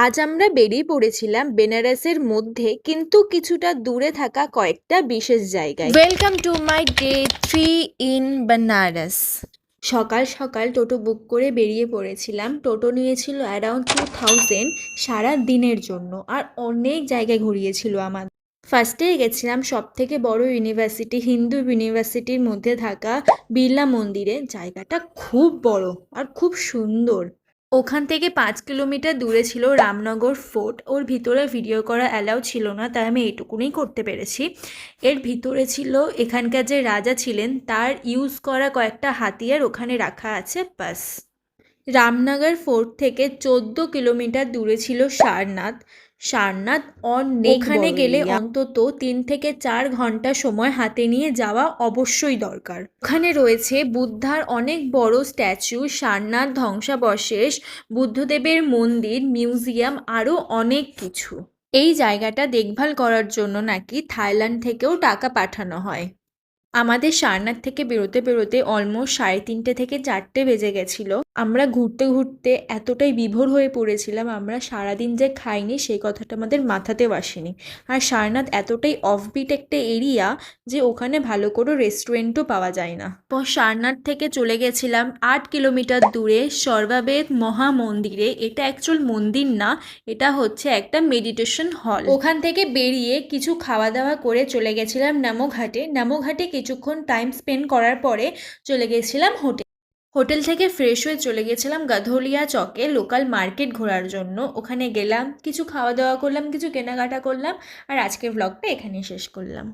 আজ আমরা বেরিয়ে পড়েছিলাম বেনারসের মধ্যে কিন্তু কিছুটা দূরে থাকা কয়েকটা বিশেষ জায়গায়। Welcome to my day 3 in Benares. সকাল সকাল টোটো বুক করে বেরিয়ে পড়েছিলাম। টোটো নিয়েছিল অ্যারাউন্ড 2000 সারা দিনের জন্য, আর অনেক জায়গায় ঘুরিয়েছিল আমাদের। ফার্স্টে গেছিলাম সব থেকে বড় ইউনিভার্সিটি, হিন্দু ইউনিভার্সিটির মধ্যে থাকা বিড়লা মন্দিরে। জায়গাটা খুব বড় আর খুব সুন্দর। ওখান থেকে 5 কিলোমিটার দূরে ছিল রামনগর ফোর্ট। ওর ভিতরে ভিডিও করা অ্যালাউ ছিল না, তাই আমি এইটুকুনি করতে পেরেছি। এর ভিতরে ছিল এখানকার যে রাজা ছিলেন তার ইউজ করা কয়েকটা হাতিয়ার ওখানে রাখা আছে, বাস। রামনগর ফোর্ট থেকে 14 কিলোমিটার দূরে ছিল সারনাথ। সারনাথ অনেক ওখানে গেলে অন্তত 3 থেকে 4 ঘন্টা সময় হাতে নিয়ে যাওয়া অবশ্যই দরকার। ওখানে রয়েছে বুদ্ধার অনেক বড় স্ট্যাচু, সারনাথ ধ্বংসাবশেষ, বুদ্ধদেবের মন্দির, মিউজিয়াম, আরও অনেক কিছু। এই জায়গাটা দেখভাল করার জন্য নাকি থাইল্যান্ড থেকেও টাকা পাঠানো হয়। আমাদের সারনাথ থেকে বেরোতে বেরোতে অলমোস্ট 3:30 থেকে 4টে বেজে গেছিলো। আমরা ঘুরতে ঘুরতে এতটাই বিভোর হয়ে পড়েছিলাম, আমরা সারাদিন যে খাইনি সেই কথাটা আমাদের মাথাতেও আসেনি। আর সারনাথ এতটাই অফবিট একটা এরিয়া যে ওখানে ভালো করে রেস্টুরেন্টও পাওয়া যায় না। পর সারনাথ থেকে চলে গেছিলাম 8 কিলোমিটার দূরে সর্বাবেদ মহা মন্দিরে। এটা অ্যাকচুয়াল মন্দির না, এটা হচ্ছে একটা মেডিটেশন হল। ওখান থেকে বেরিয়ে কিছু খাওয়া দাওয়া করে চলে গেছিলাম নামোঘাটে। নামোঘাটে কিছুক্ষণ টাইম স্পেন্ড করার পরে চলে গেছিলাম হোটেল থেকে ফ্রেশ হয়ে চলে গেছিলাম গাধোলিয়া চকে লোকাল মার্কেট ঘোরার জন্য। ওখানে গেলাম, কিছু খাওয়া দাওয়া করলাম, কিছু কেনাকাটা করলাম, আর আজকের ব্লগটা এখানেই শেষ করলাম।